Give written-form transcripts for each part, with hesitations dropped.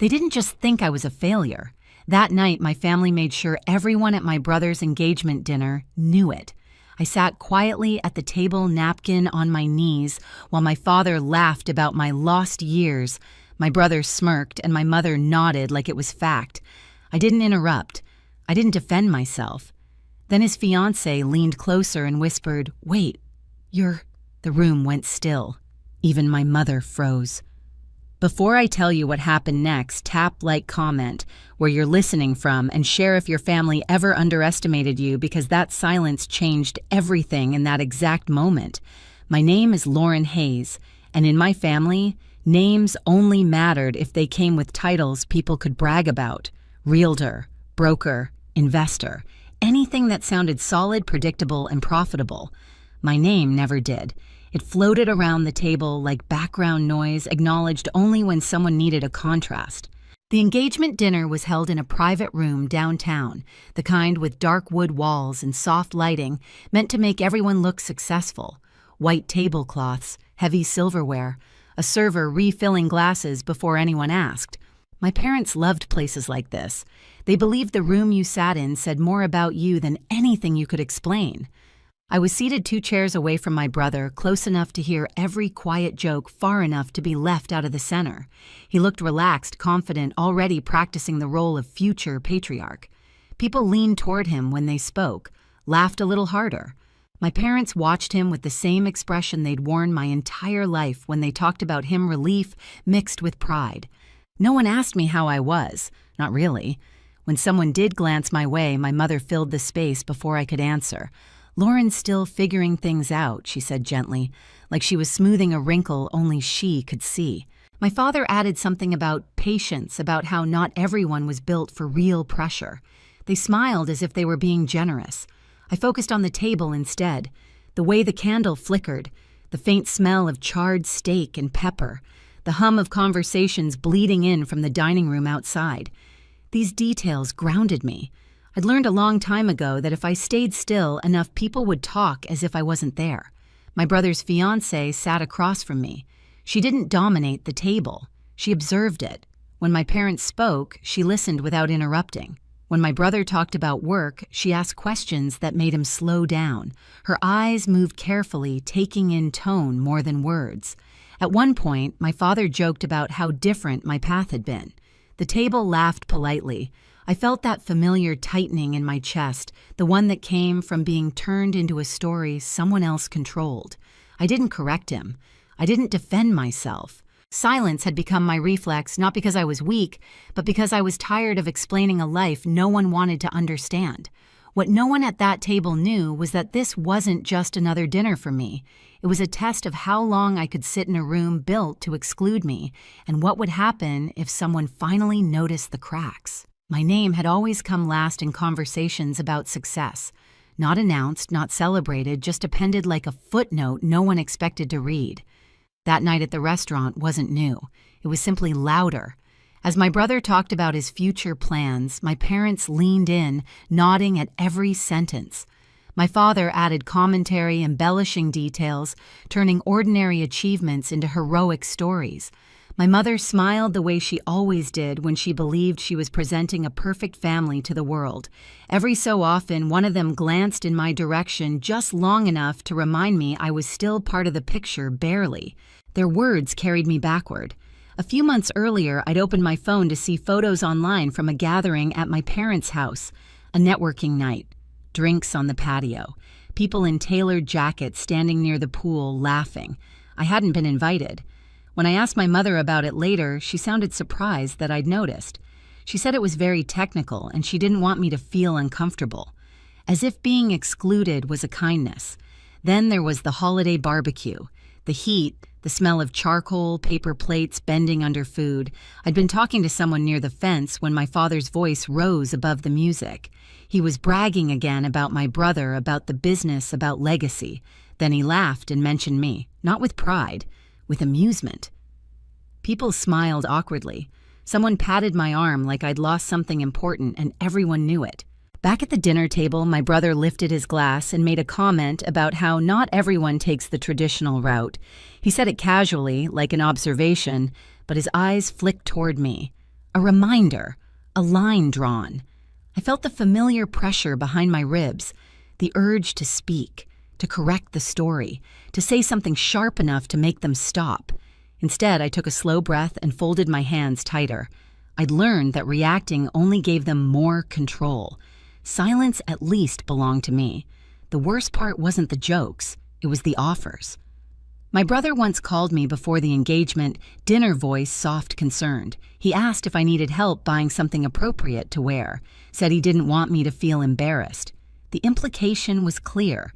They didn't just think I was a failure. That night, my family made sure everyone at my brother's engagement dinner knew it. I sat quietly at the table, napkin on my knees, while my father laughed about my lost years. My brother smirked, and my mother nodded like it was fact. I didn't interrupt. I didn't defend myself. Then his fiancée leaned closer and whispered, "Wait, you're—" The room went still. Even my mother froze. Before I tell you what happened next, tap like, comment where you're listening from, and share if your family ever underestimated you, because that silence changed everything in that exact moment. My name is Lauren Hayes, and in my family, names only mattered if they came with titles people could brag about. Realtor, broker, investor, anything that sounded solid, predictable, and profitable. My name never did. It floated around the table like background noise, acknowledged only when someone needed a contrast. The engagement dinner was held in a private room downtown, the kind with dark wood walls and soft lighting, meant to make everyone look successful. White tablecloths, heavy silverware, a server refilling glasses before anyone asked. My parents loved places like this. They believed the room you sat in said more about you than anything you could explain. I was seated 2 chairs away from my brother, close enough to hear every quiet joke, far enough to be left out of the center. He looked relaxed, confident, already practicing the role of future patriarch. People leaned toward him when they spoke, laughed a little harder. My parents watched him with the same expression they'd worn my entire life when they talked about him, relief mixed with pride. No one asked me how I was. Not really. When someone did glance my way, my mother filled the space before I could answer. "Lauren's still figuring things out," she said gently, like she was smoothing a wrinkle only she could see. My father added something about patience, about how not everyone was built for real pressure. They smiled as if they were being generous. I focused on the table instead, the way the candle flickered, the faint smell of charred steak and pepper, the hum of conversations bleeding in from the dining room outside. These details grounded me. I'd learned a long time ago that if I stayed still, enough people would talk as if I wasn't there. My brother's fiancée sat across from me. She didn't dominate the table. She observed it. When my parents spoke, she listened without interrupting. When my brother talked about work, she asked questions that made him slow down. Her eyes moved carefully, taking in tone more than words. At one point, my father joked about how different my path had been. The table laughed politely. I felt that familiar tightening in my chest, the one that came from being turned into a story someone else controlled. I didn't correct him. I didn't defend myself. Silence had become my reflex, not because I was weak, but because I was tired of explaining a life no one wanted to understand. What no one at that table knew was that this wasn't just another dinner for me. It was a test of how long I could sit in a room built to exclude me, and what would happen if someone finally noticed the cracks. My name had always come last in conversations about success. Not announced, not celebrated, just appended like a footnote no one expected to read. That night at the restaurant wasn't new. It was simply louder. As my brother talked about his future plans, my parents leaned in, nodding at every sentence. My father added commentary, embellishing details, turning ordinary achievements into heroic stories. My mother smiled the way she always did when she believed she was presenting a perfect family to the world. Every so often, one of them glanced in my direction just long enough to remind me I was still part of the picture, barely. Their words carried me backward. A few months earlier, I'd opened my phone to see photos online from a gathering at my parents' house, a networking night, drinks on the patio, people in tailored jackets standing near the pool laughing. I hadn't been invited. When I asked my mother about it later, she sounded surprised that I'd noticed. She said it was very technical and she didn't want me to feel uncomfortable, as if being excluded was a kindness. Then there was the holiday barbecue, the heat, the smell of charcoal, paper plates bending under food. I'd been talking to someone near the fence when my father's voice rose above the music. He was bragging again about my brother, about the business, about legacy. Then he laughed and mentioned me, not with pride, with amusement. People smiled awkwardly. Someone patted my arm like I'd lost something important, and everyone knew it. Back at the dinner table, my brother lifted his glass and made a comment about how not everyone takes the traditional route. He said it casually, like an observation, but his eyes flicked toward me. A reminder, a line drawn. I felt the familiar pressure behind my ribs, the urge to speak, to correct the story, to say something sharp enough to make them stop. Instead, I took a slow breath and folded my hands tighter. I'd learned that reacting only gave them more control. Silence at least belonged to me. The worst part wasn't the jokes, it was the offers. My brother once called me before the engagement, dinner voice soft concerned. He asked if I needed help buying something appropriate to wear, said he didn't want me to feel embarrassed. The implication was clear.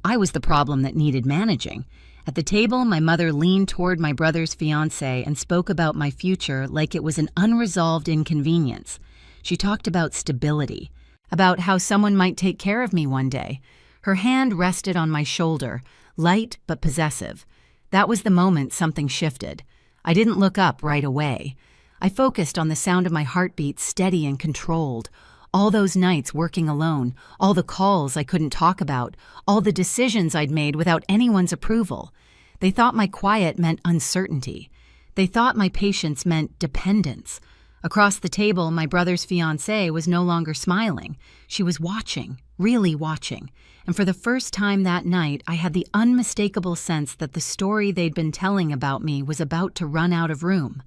I was the problem that needed managing. At the table, my mother leaned toward my brother's fiancé and spoke about my future like it was an unresolved inconvenience. She talked about stability, about how someone might take care of me one day. Her hand rested on my shoulder, light but possessive. That was the moment something shifted. I didn't look up right away. I focused on the sound of my heartbeat, steady and controlled. All those nights working alone, all the calls I couldn't talk about, all the decisions I'd made without anyone's approval. They thought my quiet meant uncertainty. They thought my patience meant dependence. Across the table, my brother's fiancée was no longer smiling. She was watching, really watching. And for the first time that night, I had the unmistakable sense that the story they'd been telling about me was about to run out of room.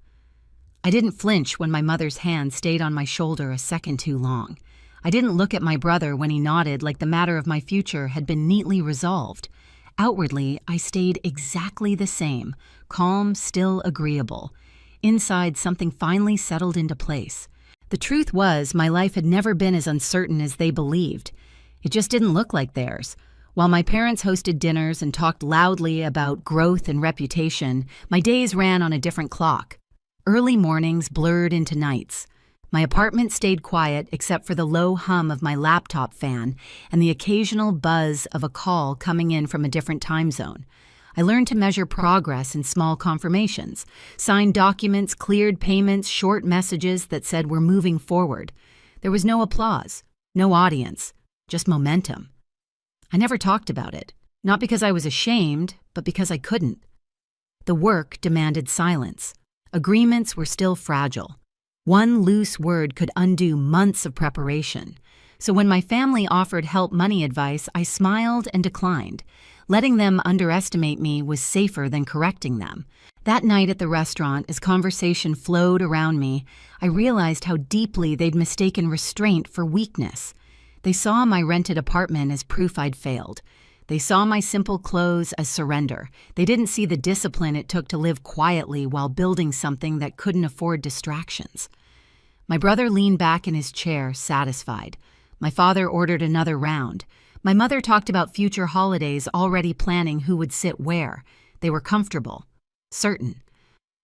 I didn't flinch when my mother's hand stayed on my shoulder a second too long. I didn't look at my brother when he nodded like the matter of my future had been neatly resolved. Outwardly, I stayed exactly the same, calm, still agreeable. Inside, something finally settled into place. The truth was, my life had never been as uncertain as they believed. It just didn't look like theirs. While my parents hosted dinners and talked loudly about growth and reputation, my days ran on a different clock. Early mornings blurred into nights. My apartment stayed quiet except for the low hum of my laptop fan and the occasional buzz of a call coming in from a different time zone. I learned to measure progress in small confirmations, signed documents, cleared payments, short messages that said we're moving forward. There was no applause, no audience, just momentum. I never talked about it, not because I was ashamed, but because I couldn't. The work demanded silence. Agreements were still fragile. One loose word could undo months of preparation. So when my family offered help money advice, I smiled and declined. Letting them underestimate me was safer than correcting them. That night at the restaurant, as conversation flowed around me, I realized how deeply they'd mistaken restraint for weakness. They saw my rented apartment as proof I'd failed. They saw my simple clothes as surrender. They didn't see the discipline it took to live quietly while building something that couldn't afford distractions. My brother leaned back in his chair, satisfied. My father ordered another round. My mother talked about future holidays, already planning who would sit where. They were comfortable, certain.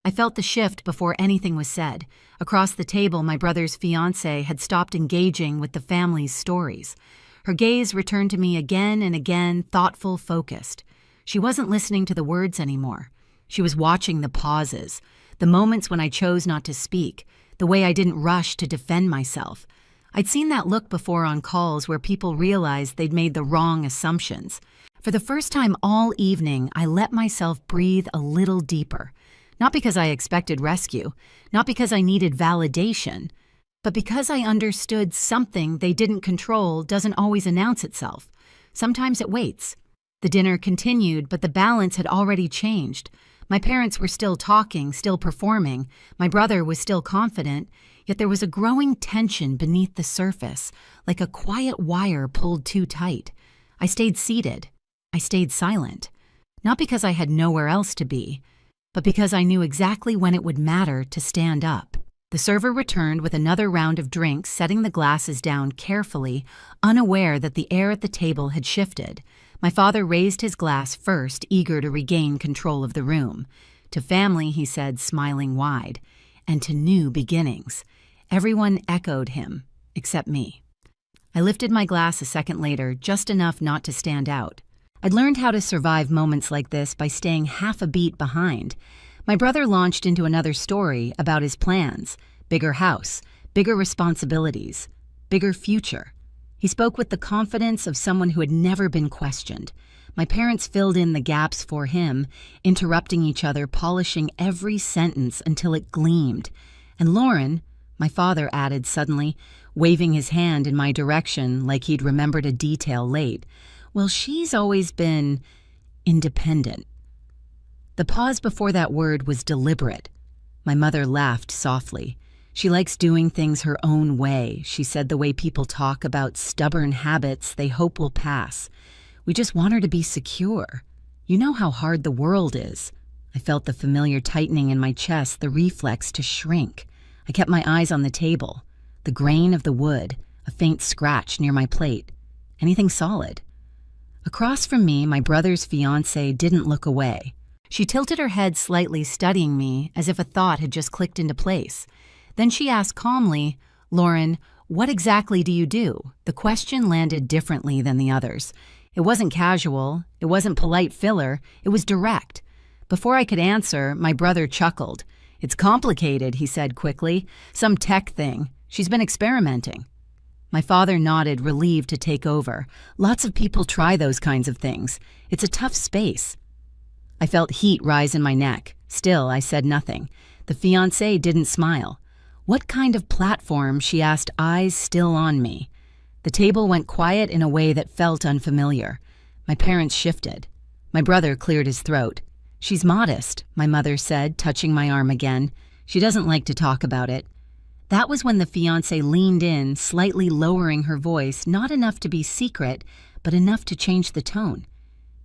I felt the shift before anything was said. Across the table, my brother's fiancée had stopped engaging with the family's stories. Her gaze returned to me again and again, thoughtful, focused. She wasn't listening to the words anymore. She was watching the pauses, the moments when I chose not to speak, the way I didn't rush to defend myself. I'd seen that look before on calls where people realized they'd made the wrong assumptions. For the first time all evening, I let myself breathe a little deeper. Not because I expected rescue, not because I needed validation, but because I understood something they didn't control doesn't always announce itself. Sometimes it waits. The dinner continued, but the balance had already changed. My parents were still talking, still performing. My brother was still confident, yet there was a growing tension beneath the surface, like a quiet wire pulled too tight. I stayed seated. I stayed silent. Not because I had nowhere else to be, but because I knew exactly when it would matter to stand up. The server returned with another round of drinks, setting the glasses down carefully, unaware that the air at the table had shifted. My father raised his glass first, eager to regain control of the room. To family, he said, smiling wide, and to new beginnings. Everyone echoed him, except me. I lifted my glass a second later, just enough not to stand out. I'd learned how to survive moments like this by staying half a beat behind. My brother launched into another story about his plans, bigger house, bigger responsibilities, bigger future. He spoke with the confidence of someone who had never been questioned. My parents filled in the gaps for him, interrupting each other, polishing every sentence until it gleamed. And Lauren, My father added suddenly, waving his hand in my direction like he'd remembered a detail late. Well, she's always been independent. The pause before that word was deliberate. My mother laughed softly. She likes doing things her own way, she said, the way people talk about stubborn habits they hope will pass. We just want her to be secure. You know how hard the world is. I felt the familiar tightening in my chest, the reflex to shrink. I kept my eyes on the table, the grain of the wood, a faint scratch near my plate. Anything solid? Across from me, my brother's fiancée didn't look away. She tilted her head slightly, studying me as if a thought had just clicked into place. Then she asked calmly, "Lauren, what exactly do you do?" The question landed differently than the others. It wasn't casual, it wasn't polite filler, it was direct. Before I could answer, my brother chuckled. "It's complicated," he said quickly. "Some tech thing. She's been experimenting." My father nodded, relieved to take over. Lots of people try those kinds of things. It's a tough space. I felt heat rise in my neck. Still, I said nothing. The fiancé didn't smile. "What kind of platform?" she asked, eyes still on me. The table went quiet in a way that felt unfamiliar. My parents shifted. My brother cleared his throat. "She's modest," my mother said, touching my arm again. "She doesn't like to talk about it." That was when the fiancé leaned in, slightly lowering her voice, not enough to be secret, but enough to change the tone.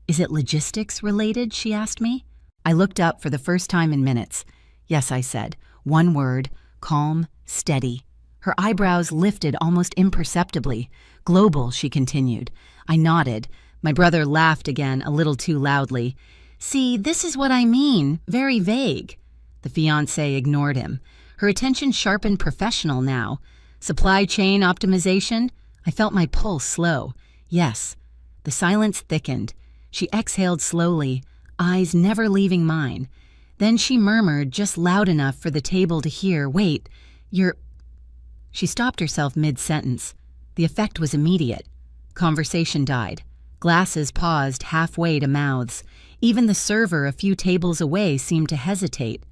"Is it logistics related?" she asked me. I looked up for the first time in minutes. "Yes," I said. One word, calm, steady. Her eyebrows lifted almost imperceptibly. "Global," she continued. I nodded. My brother laughed again, a little too loudly. "See, this is what I mean. Very vague." The fiancé ignored him. Her attention sharpened, professional now. "Supply chain optimization?" I felt my pulse slow. "Yes." The silence thickened. She exhaled slowly, eyes never leaving mine. Then she murmured, just loud enough for the table to hear, "Wait, you're—" She stopped herself mid-sentence. The effect was immediate. Conversation died. Glasses paused halfway to mouths. Even the server a few tables away seemed to hesitate.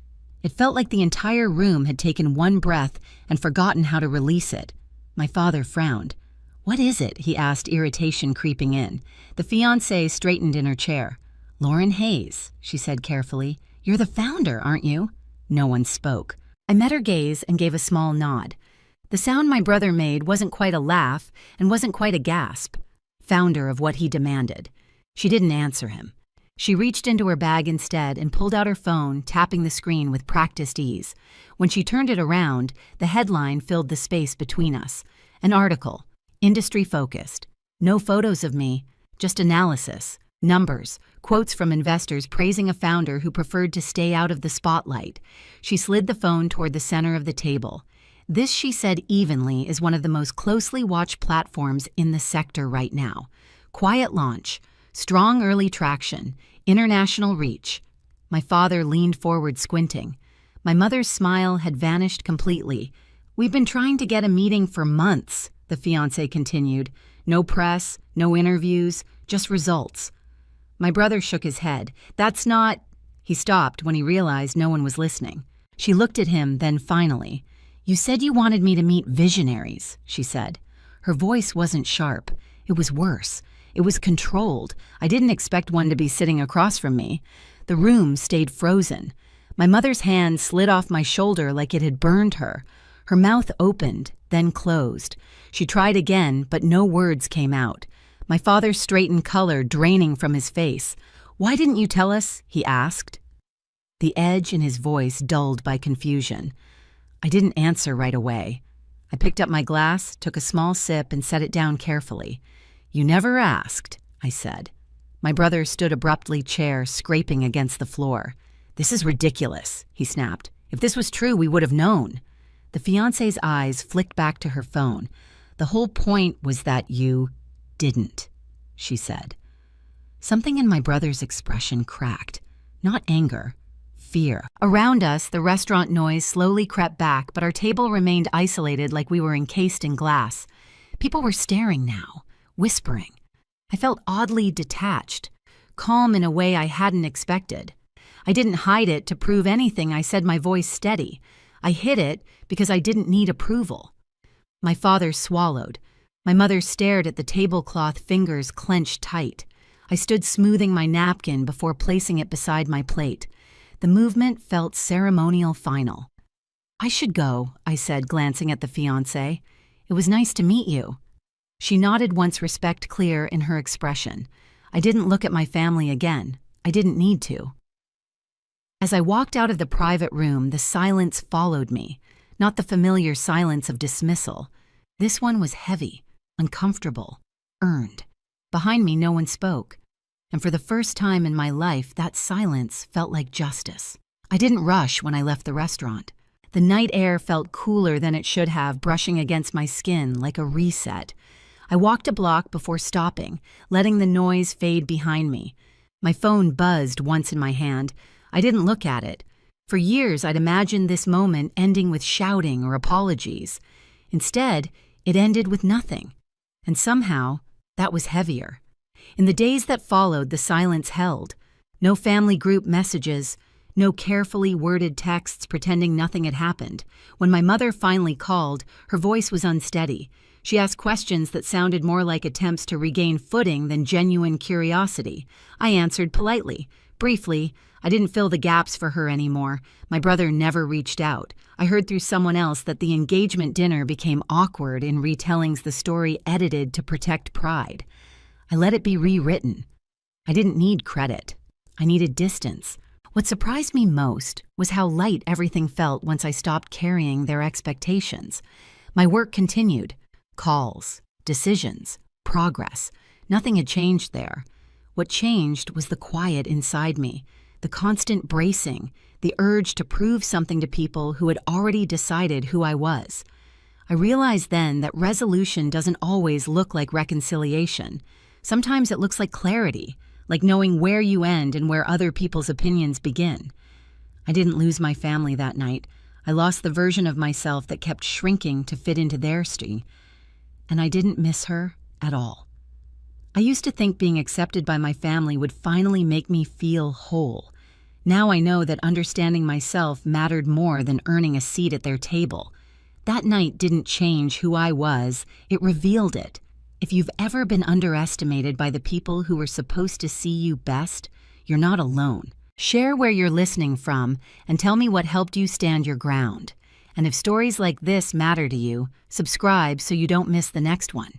It felt like the entire room had taken one breath and forgotten how to release it. My father frowned. "What is it?" he asked, irritation creeping in. The fiancée straightened in her chair. "Lauren Hayes," she said carefully. "You're the founder, aren't you?" No one spoke. I met her gaze and gave a small nod. The sound my brother made wasn't quite a laugh and wasn't quite a gasp. Founder of what he demanded. She didn't answer him. She reached into her bag instead and pulled out her phone, tapping the screen with practiced ease. When she turned it around, the headline filled the space between us. An article. Industry-focused. No photos of me, just analysis, numbers, quotes from investors praising a founder who preferred to stay out of the spotlight. She slid the phone toward the center of the table. This, she said evenly, is one of the most closely watched platforms in the sector right now. Quiet launch, strong early traction, international reach. My father leaned forward, squinting. My mother's smile had vanished completely. "We've been trying to get a meeting for months," the fiancé continued. "No press, no interviews, just results." My brother shook his head. "That's not—" He stopped when he realized no one was listening. She looked at him, then finally. "You said you wanted me to meet visionaries," she said. Her voice wasn't sharp. It was worse. It was controlled. I didn't expect one to be sitting across from me. The room stayed frozen. My mother's hand slid off my shoulder like it had burned her. Her mouth opened, then closed. She tried again, but no words came out. My father straightened, color draining from his face. "Why didn't you tell us?" he asked. The edge in his voice dulled by confusion. I didn't answer right away. I picked up my glass, took a small sip, and set it down carefully. "You never asked," I said. My brother stood abruptly, chair scraping against the floor. "This is ridiculous," he snapped. "If this was true, we would have known." The fiancé's eyes flicked back to her phone. "The whole point was that you didn't," she said. Something in my brother's expression cracked. Not anger, fear. Around us, the restaurant noise slowly crept back, but our table remained isolated like we were encased in glass. People were staring now, whispering. I felt oddly detached, calm in a way I hadn't expected. I didn't hide it to prove anything. I said, my voice steady. I hid it because I didn't need approval. My father swallowed. My mother stared at the tablecloth, fingers clenched tight. I stood smoothing my napkin before placing it beside my plate. The movement felt ceremonial final. "I should go," I said, glancing at the fiancé. "It was nice to meet you." She nodded once, respect clear in her expression. I didn't look at my family again. I didn't need to. As I walked out of the private room, the silence followed me, not the familiar silence of dismissal. This one was heavy, uncomfortable, earned. Behind me, no one spoke. And for the first time in my life, that silence felt like justice. I didn't rush when I left the restaurant. The night air felt cooler than it should have, brushing against my skin like a reset. I walked a block before stopping, letting the noise fade behind me. My phone buzzed once in my hand. I didn't look at it. For years, I'd imagined this moment ending with shouting or apologies. Instead, it ended with nothing. And somehow, that was heavier. In the days that followed, the silence held. No family group messages, no carefully worded texts pretending nothing had happened. When my mother finally called, her voice was unsteady. She asked questions that sounded more like attempts to regain footing than genuine curiosity. I answered politely. Briefly, I didn't fill the gaps for her anymore. My brother never reached out. I heard through someone else that the engagement dinner became awkward in retellings, the story edited to protect pride. I let it be rewritten. I didn't need credit. I needed distance. What surprised me most was how light everything felt once I stopped carrying their expectations. My work continued. Calls, decisions, progress. Nothing had changed there. What changed was the quiet inside me, the constant bracing, the urge to prove something to people who had already decided who I was. I realized then that resolution doesn't always look like reconciliation. Sometimes it looks like clarity, like knowing where you end and where other people's opinions begin. I didn't lose my family that night. I lost the version of myself that kept shrinking to fit into their stream. And I didn't miss her at all. I used to think being accepted by my family would finally make me feel whole. Now I know that understanding myself mattered more than earning a seat at their table. That night didn't change who I was, it revealed it. If you've ever been underestimated by the people who were supposed to see you best, you're not alone. Share where you're listening from and tell me what helped you stand your ground. And if stories like this matter to you, subscribe so you don't miss the next one.